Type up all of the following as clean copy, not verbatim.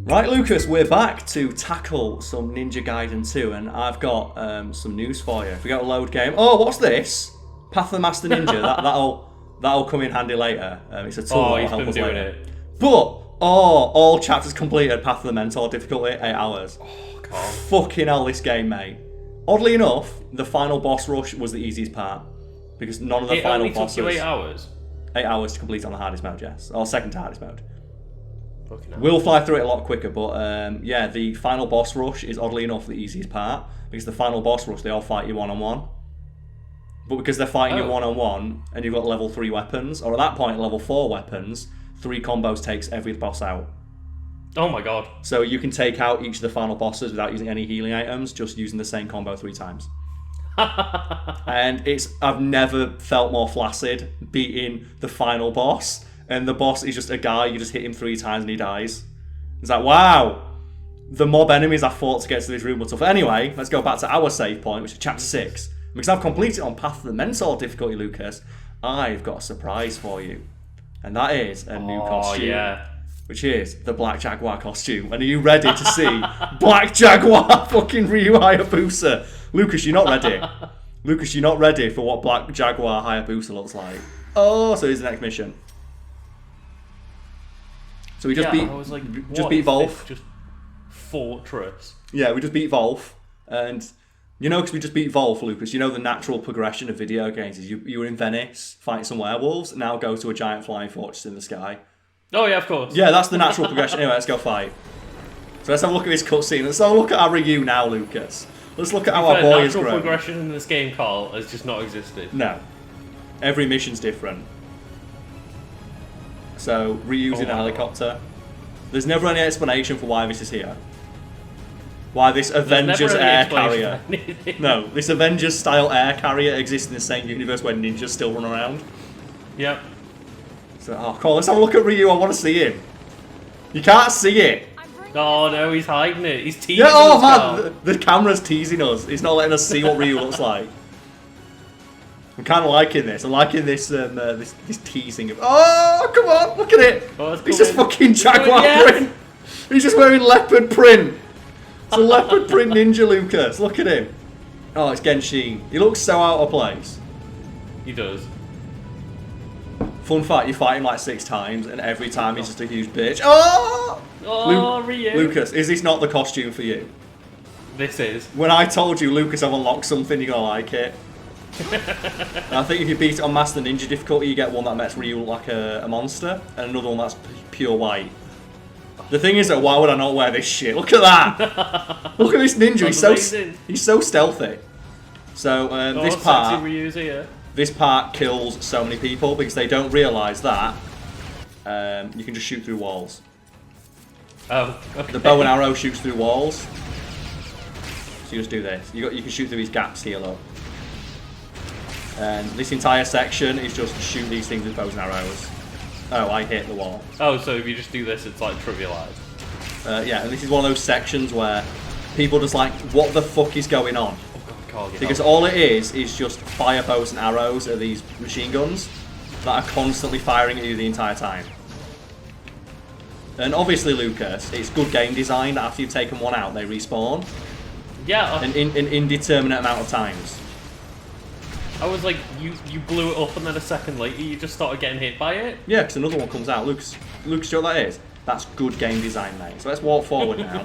Right, Lucas, we're back to tackle some Ninja Gaiden 2, and I've got some news for you. If we go to load game, oh, what's this? Path of the Master Ninja. that'll come in handy later. It's a tool that'll help us later. It. But all chapters completed. Path of the Mentor difficulty 8 hours. Oh, God. Fucking hell, this game, mate. Oddly enough, the final boss rush was the easiest part because none of the final bosses. It only took you 8 hours. 8 hours to complete on the hardest mode, yes, or second to hardest mode. We'll fly through it a lot quicker, but yeah, the final boss rush is oddly enough the easiest part because the final boss rush they all fight you one-on-one. But because they're fighting you one-on-one and you've got level 3 weapons, or at that point level 4 weapons, 3 combos takes every boss out. Oh my god. So you can take out each of the final bosses without using any healing items, just using the same combo 3 times. And I've never felt more flaccid beating the final boss. And the boss is just a guy, you just hit him 3 times and he dies. It's like, wow! The mob enemies I fought to get to this room were tough. Anyway, let's go back to our save point, which is chapter 6. Because I've completed on Path of the Mentor difficulty, Lucas, I've got a surprise for you. And that is a new costume. Yeah. Which is the Black Jaguar costume. And are you ready to see Black Jaguar fucking Ryu Hayabusa? Lucas, you're not ready. Lucas, you're not ready for what Black Jaguar Hayabusa looks like. Oh, so here's the next mission. So we just beat Volf. Just Fortress. Yeah, we just beat Volf. And you know, because we just beat Volf, Lucas, you know the natural progression of video games is you were in Venice fighting some werewolves, now go to a giant flying fortress in the sky. Oh yeah, of course. Yeah, that's the natural progression. Anyway, let's go fight. So let's have a look at this cutscene. Let's have a look at our Ryu now, Lucas. Let's look at how our boy is grown. Natural progression in this game, Karl, has just not existed. No. Every mission's different. So, Ryu's in a helicopter. There's never any explanation for why this is here. Why this Avengers air carrier. No, this Avengers style air carrier exists in the same universe where ninjas still run around. Yep. So, oh, come on, let's have a look at Ryu. I want to see him. You can't see it. Oh no, he's hiding it. He's teasing us. Yeah, oh man, the camera's teasing us. He's not letting us see what Ryu looks like. I'm kind of liking this. I'm liking this this teasing of. Oh, come on, look at it. Oh, he's just fucking Jaguar print. He's just wearing leopard print. It's a leopard print ninja, Lucas. Look at him. Oh, it's Genshin. He looks so out of place. He does. Fun fact, you fight him like 6 times, and every time he's just a huge bitch. Oh! Ryu. Lucas, is this not the costume for you? This is. When I told you, Lucas, I've unlocked something, you're gonna like it. And I think if you beat it on Master Ninja difficulty, you get one that makes Ryu look like a monster, and another one that's pure white. The thing is, though, why would I not wear this shit? Look at that! Look at this ninja. He's so stealthy. So this part, Ryu's here. This part kills so many people because they don't realise that you can just shoot through walls. Oh, okay. The bow and arrow shoots through walls. So you just do this. You can shoot through these gaps here, look. And this entire section is just shoot these things with bows and arrows. Oh, I hit the wall. Oh, so if you just do this, it's like trivialized. Yeah, and this is one of those sections where people just like, what the fuck is going on? Oh God, Karl, because all it is just fire bows and arrows of these machine guns that are constantly firing at you the entire time. And obviously, Lucas, it's good game design that after you've taken one out, they respawn. Yeah. An indeterminate amount of times. I was like, you blew it up and then a second later you just started getting hit by it? Yeah, because another one comes out. Lucas, do you know what that is? That's good game design, mate. So let's walk forward now.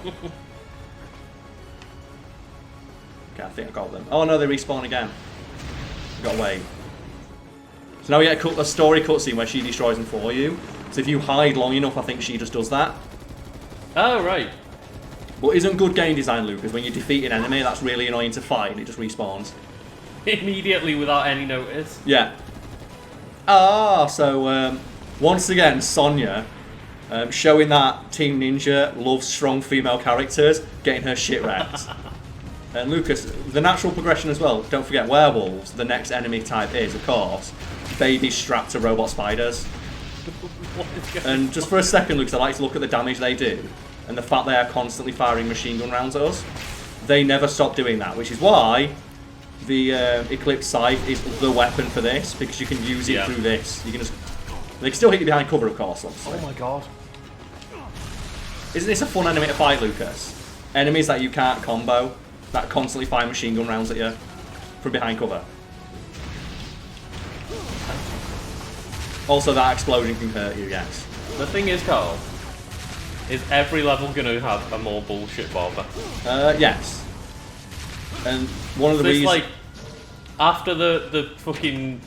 Okay, I think I got them. Oh no, they respawn again. Got away. So now we get a story cutscene where she destroys them for you. So if you hide long enough, I think she just does that. Oh, right. But isn't good game design, Lucas, when you defeat an enemy that's really annoying to fight and it just respawns? Immediately without any notice. Yeah. So once again, Sonya, showing that Team Ninja loves strong female characters, getting her shit wrecked. And Lucas, the natural progression as well, don't forget werewolves, the next enemy type is, of course, babies strapped to robot spiders. And just for a second, Lucas, I like to look at the damage they do, and the fact they are constantly firing machine gun rounds at us. They never stop doing that, which is why the Eclipse Scythe is the weapon for this, because you can use it through this. You can just... They can still hit you behind cover, of course, obviously. Oh my god. Isn't this a fun enemy to fight, Lucas? Enemies that you can't combo, that constantly fire machine gun rounds at you from behind cover. Also, that explosion can hurt you, yes. The thing is, Karl, is every level going to have a more bullshit barber? Yes. And one of the reasons... like, after the fucking,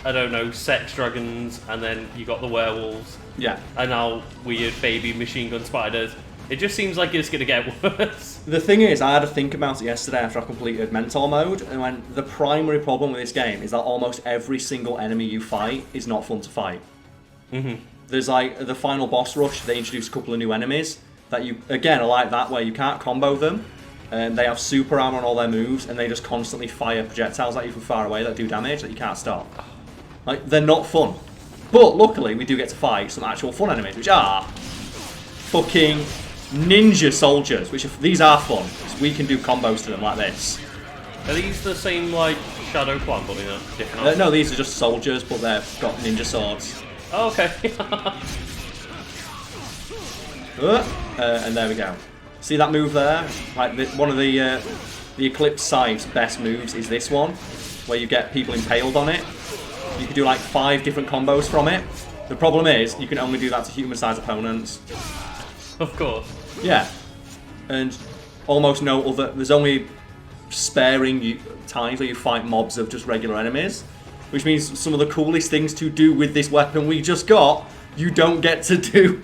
I don't know, sex dragons, and then you got the werewolves, yeah, and now weird baby machine gun spiders, it just seems like it's going to get worse. The thing is, I had to think about it yesterday after I completed mentor mode, and when the primary problem with this game is that almost every single enemy you fight is not fun to fight. Mm-hmm. There's like the final boss rush, they introduce a couple of new enemies that you, again, are like that, where you can't combo them, and they have super armor on all their moves, and they just constantly fire projectiles at you from far away that do damage that you can't stop. Like, they're not fun. But luckily, we do get to fight some actual fun enemies, which are fucking ninja soldiers, which these are fun, because we can do combos to them like this. Are these the same, like, Shadow Clan, but in a different No, these are just soldiers, but they've got ninja swords. Oh, okay. And there we go. See that move there? Like one of the Eclipse Scythe's best moves is this one, where you get people impaled on it. You can do like 5 different combos from it. The problem is, you can only do that to human-sized opponents. Of course. Yeah. And almost no other... There's only sparing times where you fight mobs of just regular enemies. Which means some of the coolest things to do with this weapon we just got, you don't get to do.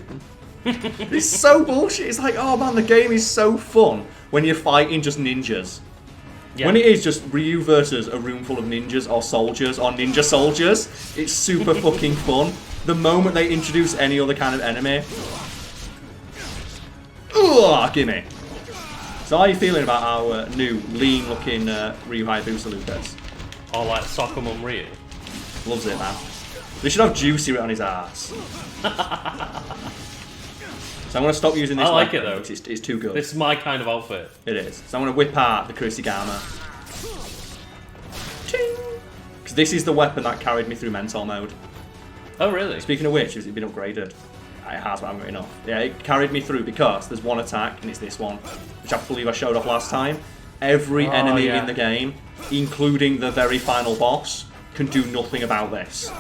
It's so bullshit. It's like, oh man, the game is so fun when you're fighting just ninjas. Yeah. When it is just Ryu versus a room full of ninjas or soldiers or ninja soldiers, it's super fucking fun. The moment they introduce any other kind of enemy, ugh, gimme. So how are you feeling about our new lean-looking Ryu Hayabusa, Lucas? Oh, like Soccer Mum Ryu? Loves it, man. They should have Juicy written on his ass. So I'm going to stop using this. I like weapon, it though. It's too good. This is my kind of outfit. It is. So I'm going to whip out the Kurosagama. Because this is the weapon that carried me through mentor mode. Oh, really? Speaking of which, has it been upgraded? It has, but I haven't got enough. Yeah, it carried me through because there's one attack, and it's this one, which I believe I showed off last time. Every enemy in the game, including the very final boss, can do nothing about this.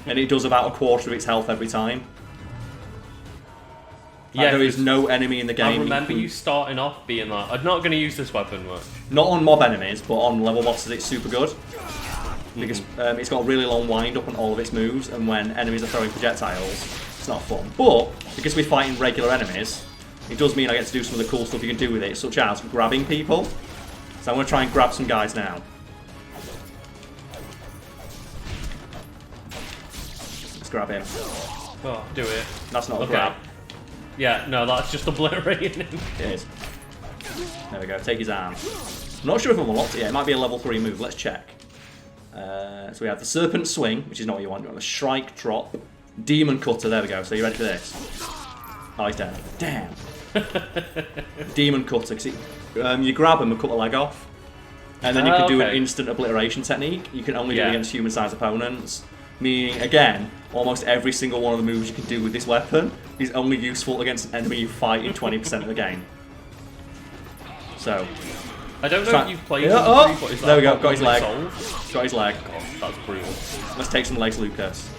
And it does about a quarter of its health every time. Like, there is no enemy in the game. I remember you starting off being like, I'm not going to use this weapon much. Not on mob enemies, but on level bosses it's super good. Because it's got a really long wind up on all of its moves, and when enemies are throwing projectiles, it's not fun. But, because we're fighting regular enemies, it does mean I get to do some of the cool stuff you can do with it, such as grabbing people. So I'm going to try and grab some guys now. Let's grab him. Oh, do it. That's not a grab. Yeah, no, that's just obliterating him. It is. There we go, take his arm. I'm not sure if I'm unlocked it yet, it might be a level 3 move, let's check. So we have the Serpent Swing, which is not what you want, you want the Shrike Drop. Demon Cutter, there we go, so you ready for this? Oh, he's dead. Damn. Demon Cutter, because you grab him and cut the leg off. And then you can do an instant obliteration technique. You can only do it against human-sized opponents. Meaning, again, almost every single one of the moves you can do with this weapon is only useful against an enemy you fight in 20% of the game. So... I don't know if you've played there we go, got his leg. Got his leg. God, that's brutal. Let's take some legs, Lucas.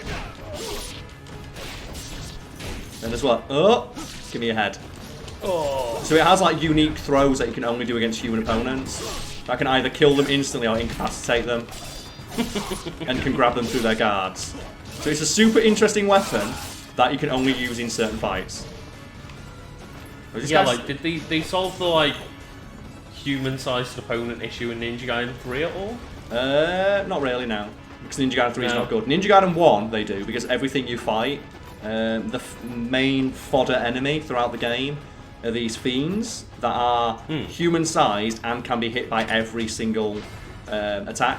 And as well, give me a head. Oh. So it has like unique throws that you can only do against human opponents. I can either kill them instantly or incapacitate them. And can grab them through their guards. So it's a super interesting weapon that you can only use in certain fights. Yeah, like, did they solve the, like, human-sized opponent issue in Ninja Gaiden 3 at all? Not really, no. Because Ninja Gaiden 3 is not good. Ninja Gaiden 1, they do, because everything you fight, the main fodder enemy throughout the game are these fiends that are human-sized and can be hit by every single attack.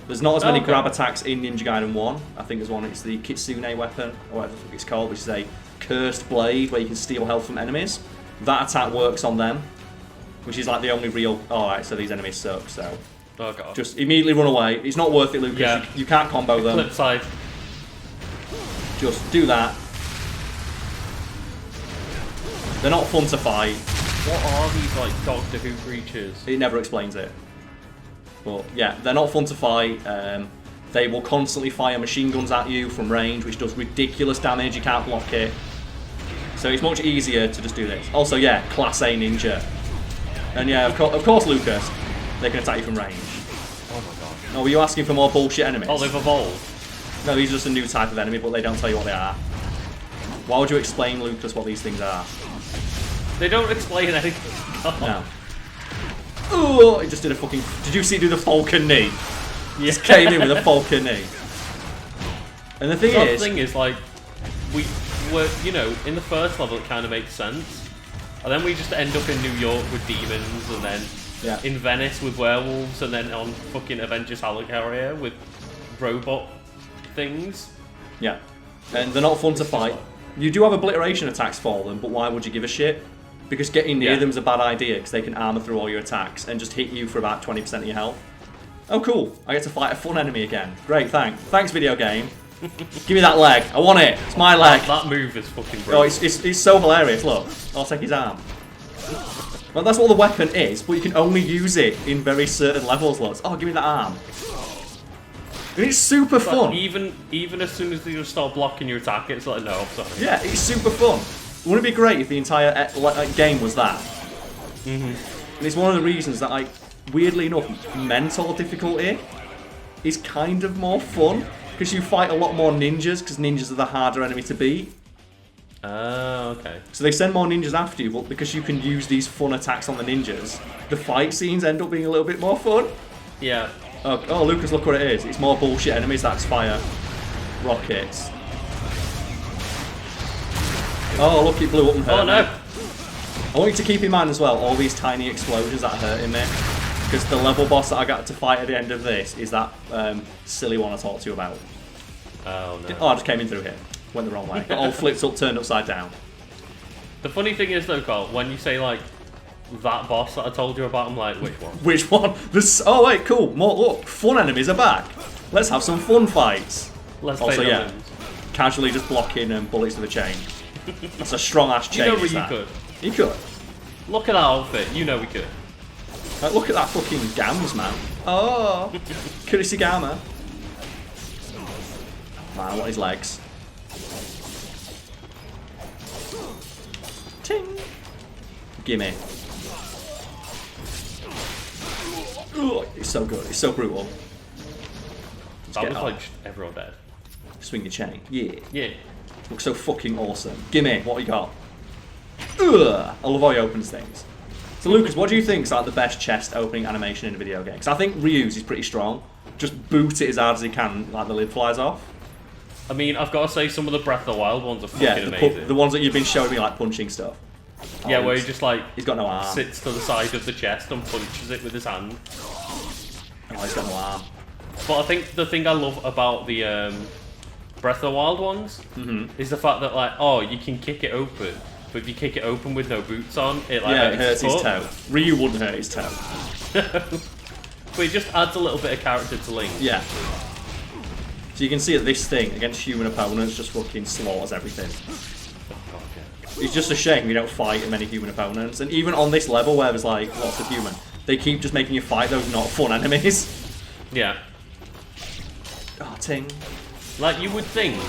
There's not as many grab attacks in Ninja Gaiden 1. I think there's one, it's the Kitsune weapon, or whatever it's called, which is a cursed blade where you can steal health from enemies. That attack works on them, which is like the only real... Alright, so these enemies suck, so... Oh god. Just immediately run away. It's not worth it, Lucas. Yeah. You can't combo them. Flip side. Just do that. They're not fun to fight. What are these like Doctor Who creatures? It never explains it. But yeah, they're not fun to fight. They will constantly fire machine guns at you from range, which does ridiculous damage. You can't block it. So it's much easier to just do this. Also, yeah, Class A Ninja. And yeah, of course, Lucas, they can attack you from range. Oh my god. Oh, were you asking for more bullshit enemies? Oh, they've evolved. No, these are just a new type of enemy, but they don't tell you what they are. Why would you explain, Lucas, what these things are? They don't explain anything. Oh. No. Oh, it just did a fucking... Did you see it do the Falcon knee? Yeah. Just came in with a Falcon knee. And the thing is, like, we were, you know, in the first level it kind of makes sense. And then we just end up in New York with demons, and then in Venice with werewolves, and then on fucking Avengers Helicarrier with robot things. Yeah. And they're not fun to fight. You do have obliteration attacks for them, but why would you give a shit? Because getting near them is a bad idea, because they can armor through all your attacks and just hit you for about 20% of your health. Oh cool, I get to fight a fun enemy again. Great, thanks. Thanks, video game. Give me that leg, I want it, it's my leg. That move is fucking brilliant. Oh, it's so hilarious, look. I'll take his arm. Well, that's what the weapon is, but you can only use it in very certain levels, look. Oh, give me that arm. And it's super fun. Even as soon as you start blocking your attack, it's like, no, I'm sorry. Yeah, it's super fun. Wouldn't it be great if the entire game was that? And it's one of the reasons that, like, weirdly enough, mental difficulty is kind of more fun, because you fight a lot more ninjas, because ninjas are the harder enemy to beat. Oh, okay. So they send more ninjas after you, but because you can use these fun attacks on the ninjas, the fight scenes end up being a little bit more fun. Yeah. Oh, Lucas, look what it is. It's more bullshit enemies that fire rockets. Oh, look, it blew up and hurt me. I want you to keep in mind as well, all these tiny explosions that are hurting me. Because the level boss that I got to fight at the end of this is that silly one I talked to you about. Oh, no. Oh, I just came in through here. Went the wrong way. Got all flipped up, turned upside down. The funny thing is, though, Karl, when you say, like, that boss that I told you about, I'm like, which one? Which one? Oh, wait, cool. More, look, fun enemies are back. Let's have some fun fights. Let's also, play yeah, casually just blocking bullets with a chain. That's a strong-ass chain, you know you could. You could. Look at that outfit. You know we could. Look at that fucking gams, man. Oh, Kurisigama. Man, I want his legs. Ting. Gimme. Ooh, it's so good. It's so brutal. That was like everyone dead. Swing your chain. Yeah. Yeah. Looks so fucking awesome. Gimme. What you got? Ugh. I love how he opens things. So Lucas, what do you think is like the best chest opening animation in a video game? Because I think Ryu's is pretty strong. Just boot it as hard as he can, like the lid flies off. I mean, I've got to say, some of the Breath of the Wild ones are fucking amazing. The ones that you've been showing me, like punching stuff. Yeah, where he just like he's got no arm. Sits to the side of the chest and punches it with his hand. Oh, he's got no arm. But I think the thing I love about the Breath of the Wild ones is the fact that, like, oh, you can kick it open. But if you kick it open with no boots on, it hurts his toe. Ryu wouldn't hurt his toe. But it just adds a little bit of character to Link. Yeah. So you can see that this thing against human opponents just fucking slaughters everything. Oh, God, yeah. It's just a shame you don't fight many human opponents. And even on this level where there's like lots of human, they keep just making you fight those not fun enemies. Yeah. Oh, ting. Like, you would think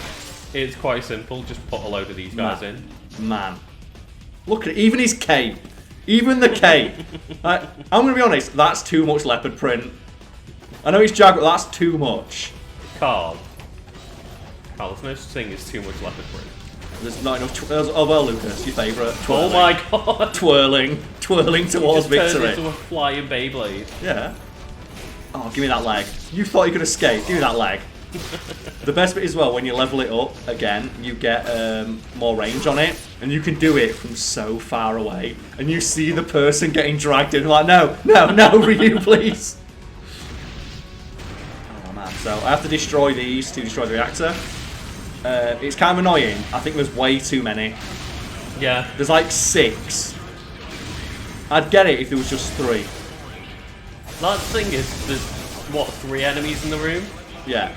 it's quite simple, just put a load of these guys in. Man. Look at it, even his cape. Even the cape. I'm going to be honest, that's too much leopard print. I know he's Jaguar, but that's too much. Karl, there's no such thing as too much leopard print. There's not enough. Oh well, Lucas, your favourite. Oh my god! Twirling towards victory. Turned into a flying Beyblade. Yeah. Oh, give me that leg. You thought you could escape. Give me that leg. The best bit as well, when you level it up again, you get more range on it, and you can do it from so far away, and you see the person getting dragged in. Like, no, Ryu, please. Oh man! So I have to destroy these to destroy the reactor. It's kind of annoying. I think there's way too many. Yeah. There's like 6. I'd get it if there was just 3. That thing is, there's, what, 3 enemies in the room? Yeah.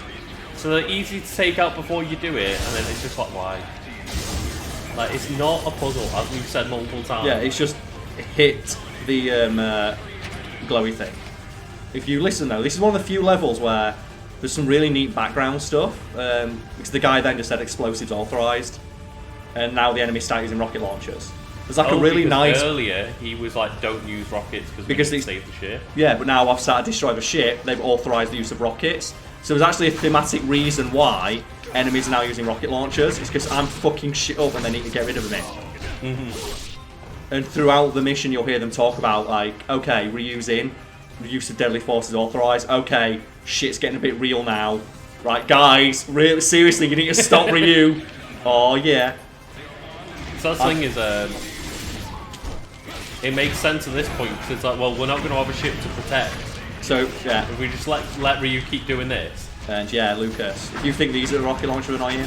So they're easy to take out before you do it, and then it's just like, why? Like, it's not a puzzle, as we've said multiple times. Yeah, it's just hit the glowy thing. If you listen though, this is one of the few levels where there's some really neat background stuff. Because the guy then just said explosives authorized, and now the enemy start using rocket launchers. There's like a really nice. Earlier, he was like, "Don't use rockets because we save the ship." Yeah, but now I've started to destroy the ship. They've authorized the use of rockets. So there's actually a thematic reason why enemies are now using rocket launchers. It's because I'm fucking shit up and they need to get rid of me. And throughout the mission, you'll hear them talk about like, okay, reusing, use of deadly force is authorized. Okay, shit's getting a bit real now. Right, guys, really seriously, you need to stop Ryu. Oh yeah. So that thing is, it makes sense at this point because it's like, well, we're not going to have a ship to protect. So yeah, if we just let Ryu keep doing this. And yeah, Lucas, if you think these are the rocket launcher annoy you,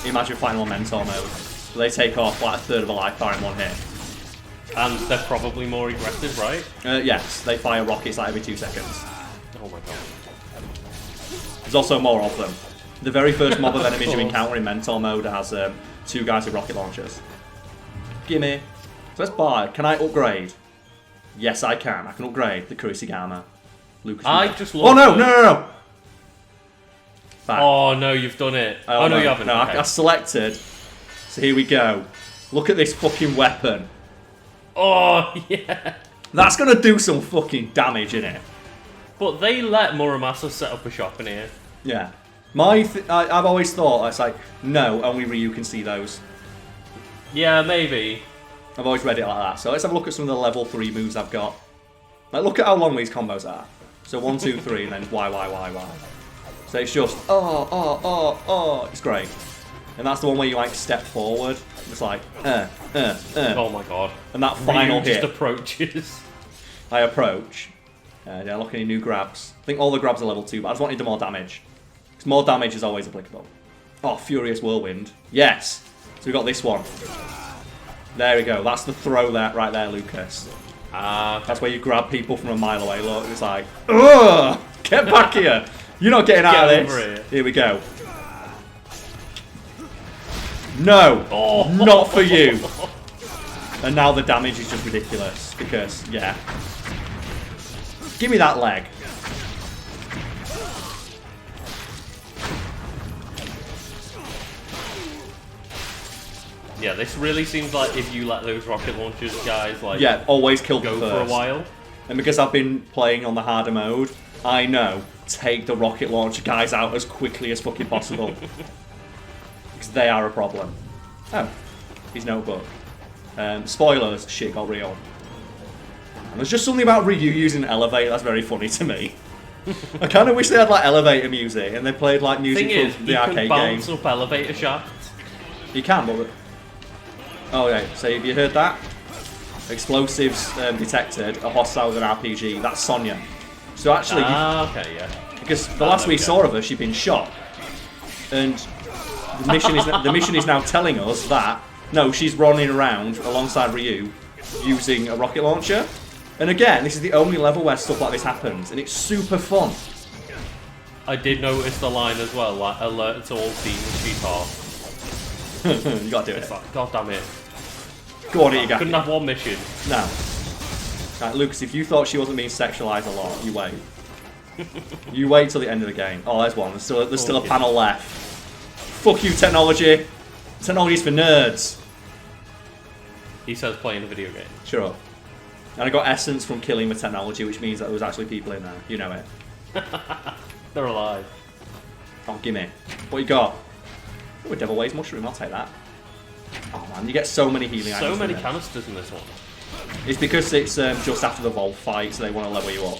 imagine fighting on mentor mode. They take off like a third of a life bar in one hit. And they're probably more aggressive, right? Yes, they fire rockets like every 2 seconds. Oh my god. There's also more of them. The very first mob of enemies you encounter in mentor mode has 2 guys with rocket launchers. Gimme. So let's buy. Can I upgrade? Yes, I can. I can upgrade the Kurisigama. Lucas. I just Oh no, no! Back. Oh no, you've done it. Oh no, you haven't. No, okay. I selected. So here we go. Look at this fucking weapon. Oh yeah. That's gonna do some fucking damage in it. But they let Muramasa set up a shop in here. Yeah. I've always thought it's like, no, only Ryu can see those. Yeah, maybe. I've always read it like that. So let's have a look at some of the level 3 moves I've got. Like, look at how long these combos are. So 1, 2, 3, and then Y. So it's just, oh. It's great. And that's the one where you, like, step forward. It's like, Oh my god. And that final Ryu hit. just approaches. I approach. Yeah, look at any new grabs. I think all the grabs are level 2, but I just wanted more damage. Because more damage is always applicable. Oh, Furious Whirlwind. Yes! So we got this one. There we go. That's the throw right there, Lucas. That's where you grab people from a mile away. Look, it's like, ugh! Get back here! You're not getting out of this. Here we go. No! Oh. Not for you! And now the damage is just ridiculous. Because, yeah. Give me that leg. Yeah, this really seems like if you let those rocket launchers guys like always kill them go first. for a while. And because I've been playing on the harder mode, I know take the rocket launcher guys out as quickly as fucking possible. Because they are a problem. Oh, his notebook. Spoilers, shit got real. And there's just something about Ryu using an elevator that's very funny to me. I kind of wish they had like elevator music and they played like music from the arcade game. You can bounce up elevator shafts. You can, but... Oh, yeah, so have you heard that? Explosives detected, a hostile with an RPG. That's Sonya. So actually... okay, yeah. Because the last we saw of her, she'd been shot. And the mission is now telling us that, no, she's running around alongside Ryu using a rocket launcher. And again, this is the only level where stuff like this happens, and it's super fun. I did notice the line as well, like, alert to all teams, she's off. You gotta do it. It's like, god damn it. Go on, you got couldn't have one mission. No. Right, Lucas, if you thought she wasn't being sexualized a lot, you wait. You wait till the end of the game. Oh, there's one. There's still a panel left. Fuck you, technology. Technology's for nerds. He says playing a video game. Sure. And I got essence from killing the technology, which means that there was actually people in there. You know it. They're alive. Oh, gimme. What you got? Oh, a Devil Ways mushroom. I'll take that. Oh man, you get so many healing items. So many canisters in this one. It's because it's just after the Vault fight, so they want to level you up.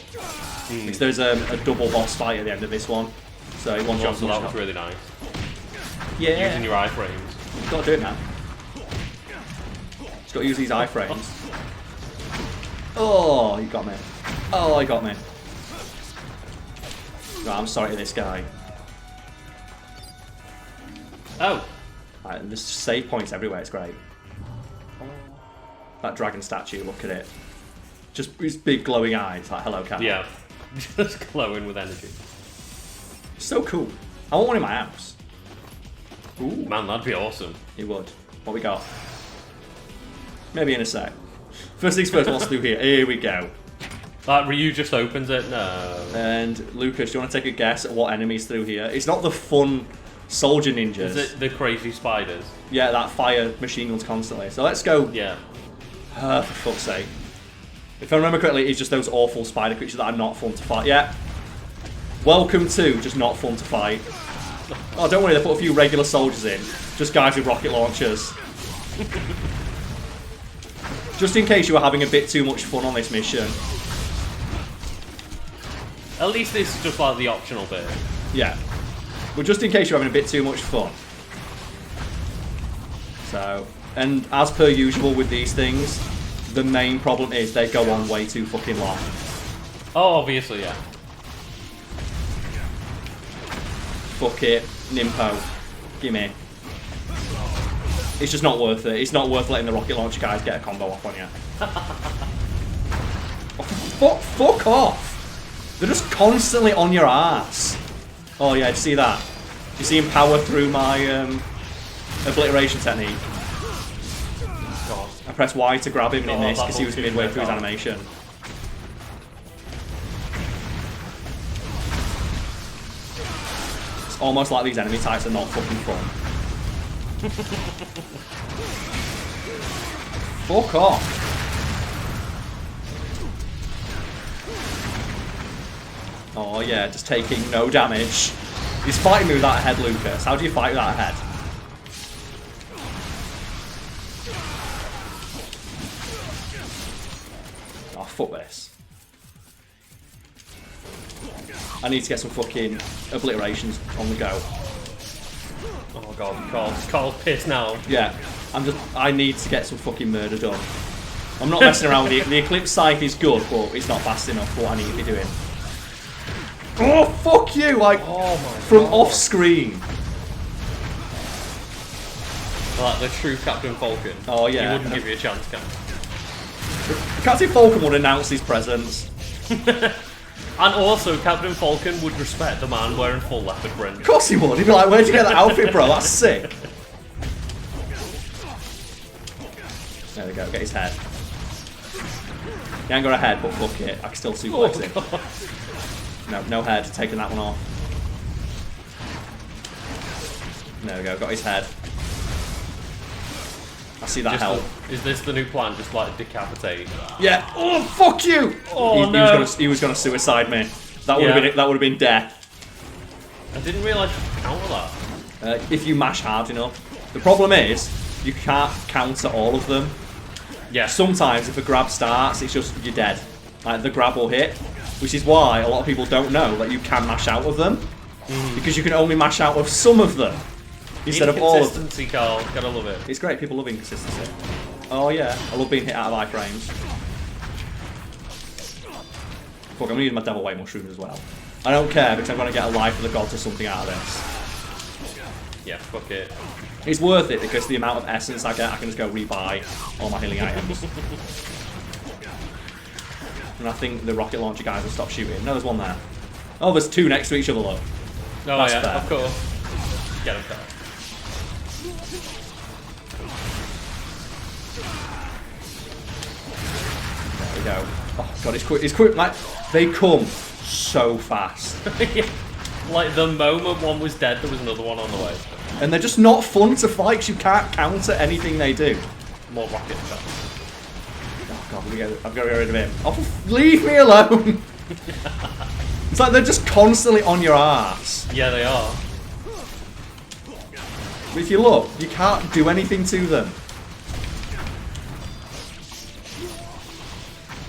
Because there's a double boss fight at the end of this one. So one shot. So that was really nice. Yeah. Using your iframes. You've got to do it now. Just got to use these iframes. Oh, you got me. Oh, you got me. Right, I'm sorry to this guy. Oh. Right, there's save points everywhere, it's great. That dragon statue, look at it. Just his big glowing eyes, like hello cat. Yeah. Just glowing with energy. So cool. I want one in my house. Ooh. Man, that'd be awesome. It would. What we got? Maybe in a sec. First things first, what's through here? Here we go. That Ryu just opens it? No. And Lucas, do you want to take a guess at what enemy's through here? It's not the fun soldier ninjas. Is it the crazy spiders? Yeah, that fire machine guns constantly. So let's go. Yeah. For fuck's sake. If I remember correctly, it's just those awful spider creatures that are not fun to fight. Yeah. Welcome to just not fun to fight. Oh, don't worry, they put a few regular soldiers in. Just guys with rocket launchers. Just in case you were having a bit too much fun on this mission. At least this is just like the optional bit. Yeah. But just in case you're having a bit too much fun. So, and as per usual with these things, the main problem is they go on way too fucking long. Oh, obviously, yeah. Fuck it. Nimpo. Gimme. It's just not worth it. It's not worth letting the rocket launcher guys get a combo off on you. Oh, fuck off! They're just constantly on your ass. Oh yeah, did you see that? You see him power through my obliteration technique. God. I pressed Y to grab him in this because he was midway through his animation. It's almost like these enemy types are not fucking fun. Fuck off. Oh yeah, just taking no damage. He's fighting me without a head, Lucas. How do you fight without a head? Oh, fuck this. I need to get some fucking obliterations on the go. Oh god, Karl's pissed now. Yeah, I need to get some fucking murder done. I'm not messing around with it. The Eclipse Scythe is good, but it's not fast enough for what I need to be doing. Oh, fuck you! Like, from off screen. Like the true Captain Falcon. Oh, yeah. He wouldn't give you a chance, can Captain Falcon would announce his presence. And also, Captain Falcon would respect the man wearing full leopard print. Of course he would. He'd be like, where'd you get that outfit, bro? That's sick. There we go, get his head. He ain't got a head, but fuck it. I can still suplex him. No head. Taking that one off. There we go, got his head. I see that help. Is this the new plan? Just like decapitate? Yeah. Oh, fuck you! Oh no! He was gonna suicide me. That would have been death. I didn't realise you could counter that. If you mash hard enough. The problem is you can't counter all of them. Yeah. Sometimes if a grab starts, it's just you're dead. Like the grab will hit, which is why a lot of people don't know that you can mash out of them because you can only mash out of some of them. Instead of all of them. Consistency, Karl. Gotta love it. It's great, people love inconsistency. Oh yeah, I love being hit out of iframes. Fuck, I'm gonna use my Devil Way mushrooms as well. I don't care because I'm gonna get a life of the gods or something out of this. Yeah, fuck it. It's worth it because the amount of essence I get, I can just go rebuy all my healing items. And I think the rocket launcher guys will stop shooting. No, there's one there. Oh, there's two next to each other, look. Oh That's yeah, fair. of course. Get him, Karl. There we go. Oh god, it's quick. It's quick. Like, they come so fast. Like the moment one was dead, there was another one on the way. And they're just not fun to fight because you can't counter anything they do. More rocket attack. Oh god, I've got to get rid of him. Oh, leave me alone! It's like they're just constantly on your ass. Yeah, they are. But if you look, you can't do anything to them.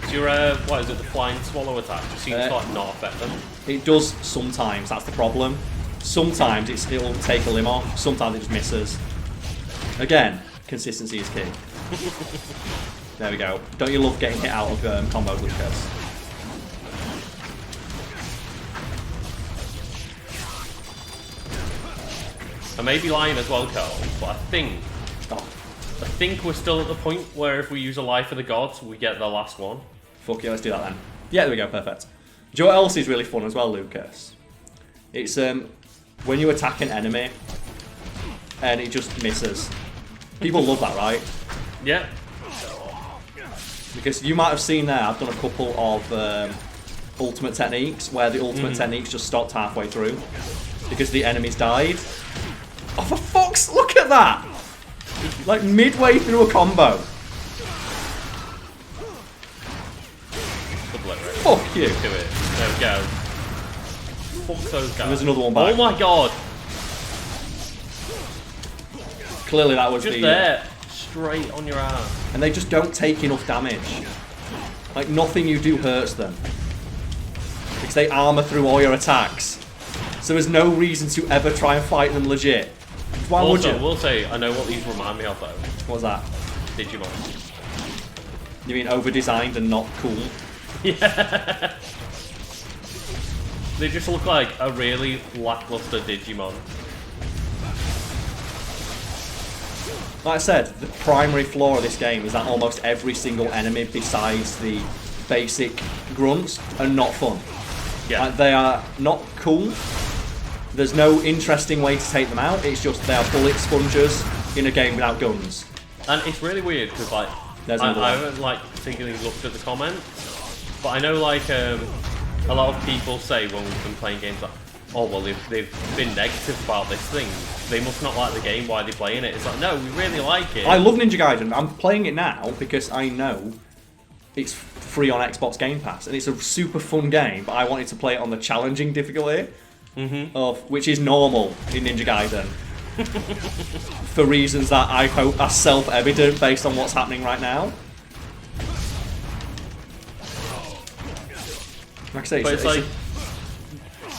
Does your, what is it, the flying swallow attack just seems to like not affect them? It does sometimes, that's the problem. Sometimes it'll take a limb off, sometimes it just misses. Again, consistency is key. There we go. Don't you love getting hit out of combos, Lucas? I may be lying as well, Karl, but I think we're still at the point where if we use a life of the gods, we get the last one. Fuck yeah, let's do that then. Yeah, there we go, perfect. Do you know what else is really fun as well, Lucas? It's when you attack an enemy and it just misses. People love that, right? Yeah. Because you might have seen there, I've done a couple of ultimate techniques where the ultimate techniques just stopped halfway through because the enemies died. Oh, for fuck's look at that! Like midway through a combo. Fuck you. Do it. There we go. Fuck those guys. And there's another one back. Oh my god. Clearly that was just there. Straight on your arm. And they just don't take enough damage. Like nothing you do hurts them. Because they armor through all your attacks. So there's no reason to ever try and fight them legit. Why would you? I will say, I know what these remind me of though. What's that? Digimon. You mean over-designed and not cool? Yeah. They just look like a really lackluster Digimon. Like I said, the primary flaw of this game is that almost every single enemy besides the basic grunts are not fun. Yeah. Like, they are not cool. There's no interesting way to take them out. It's just they are bullet spongers in a game without guns. And it's really weird because like I haven't like particularly looked at the comments, but I know like a lot of people say when we've been playing games like, oh well they've been negative about this thing. They must not like the game. Why are they playing it? It's like no, we really like it. I love Ninja Gaiden. I'm playing it now because I know it's free on Xbox Game Pass and it's a super fun game. But I wanted to play it on the challenging difficulty. Of which is normal in Ninja Gaiden for reasons that I hope are self-evident based on what's happening right now. Like I say, but it's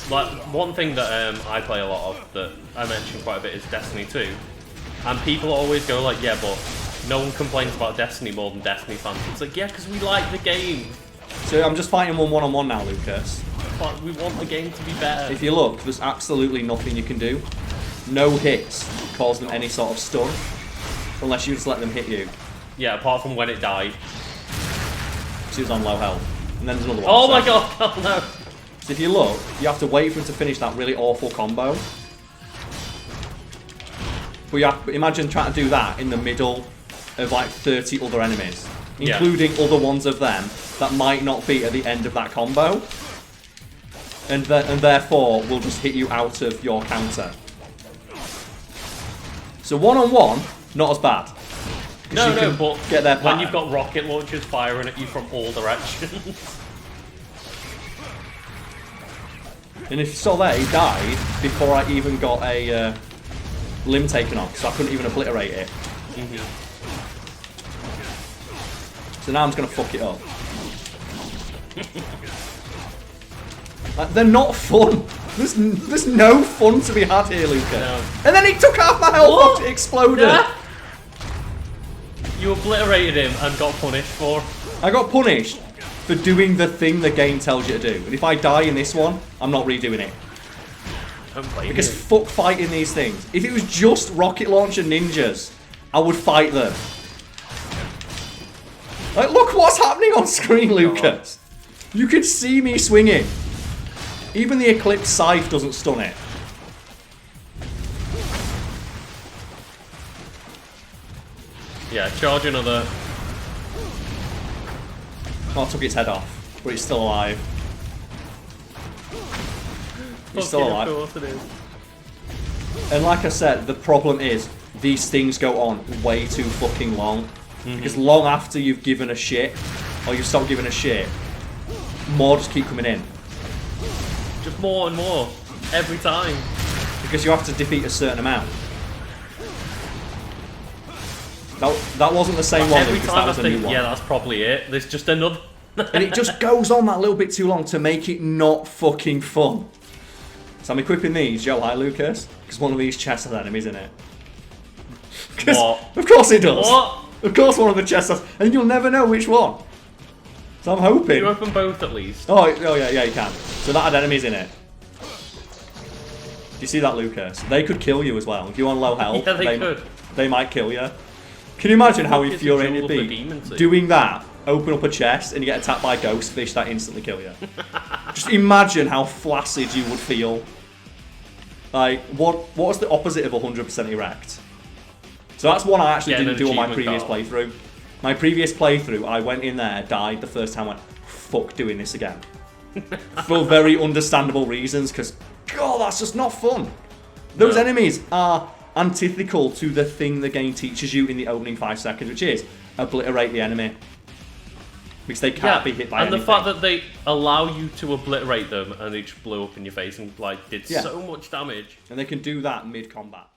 like one thing that I play a lot of that I mentioned quite a bit is Destiny 2, and people always go like, yeah, but no one complains about Destiny more than Destiny fans. It's like, yeah, because we like the game. So I'm just fighting one-on-one now, Lucas. But we want the game to be better. If you look, there's absolutely nothing you can do. No hits cause them any sort of stun, unless you just let them hit you. Yeah, apart from when it died. She was on low health. And then there's another one. Oh my god, oh no. So if you look, you have to wait for him to finish that really awful combo. But you have, imagine trying to do that in the middle of like 30 other enemies, including other ones of them that might not be at the end of that combo. And therefore will just hit you out of your counter. So one-on-one, not as bad. No, but get their when you've got rocket launchers firing at you from all directions. And if you saw there, he died before I even got a limb taken off, so I couldn't even obliterate it. So now I'm just going to fuck it up. Like, they're not fun. There's no fun to be had here, Luca. No. And then he took half my health off, it exploded. Yeah. You obliterated him and got punished for. I got punished for doing the thing the game tells you to do. And if I die in this one, I'm not redoing it. Because fuck fighting these things. If it was just rocket launcher ninjas, I would fight them. Like, look what's happening on screen, Lucas. You can see me swinging. Even the Eclipse Scythe doesn't stun it. Yeah, charge another. Oh, I took its head off, but it's still alive. It's still alive. Of course it is. And like I said, the problem is these things go on way too fucking long. Because long after you've given a shit, or you've stopped giving a shit, more just keep coming in. Just more and more, every time. Because you have to defeat a certain amount. That wasn't the same one, every because time that was I a new think, one. yeah, that's probably it. There's just another. And it just goes on that little bit too long to make it not fucking fun. So I'm equipping these, Joe, hi Lucas, because one of these chests has enemies in it. What? Of course it does. What? Of course one of the chests has, and you'll never know which one. So I'm hoping. You open both at least. Oh yeah, you can. So that had enemies in it. Do you see that, Lucas? They could kill you as well. If you're on low health, Yeah, they could. They might kill you. Can you imagine how infuriating it'd be doing that? Open up a chest and you get attacked by ghost fish that instantly kill you. Just imagine how flaccid you would feel. Like, what was the opposite of 100% erect? So that's one I actually Getting didn't an do on my achievement, previous Karl. playthrough. My previous playthrough, I went in there, died the first time, went, fuck doing this again. For very understandable reasons, because, God, that's just not fun. Those enemies are antithetical to the thing the game teaches you in the opening 5 seconds, which is obliterate the enemy. Because they can't be hit by anything. And the fact that they allow you to obliterate them and they just blew up in your face and like did so much damage. And they can do that mid-combat.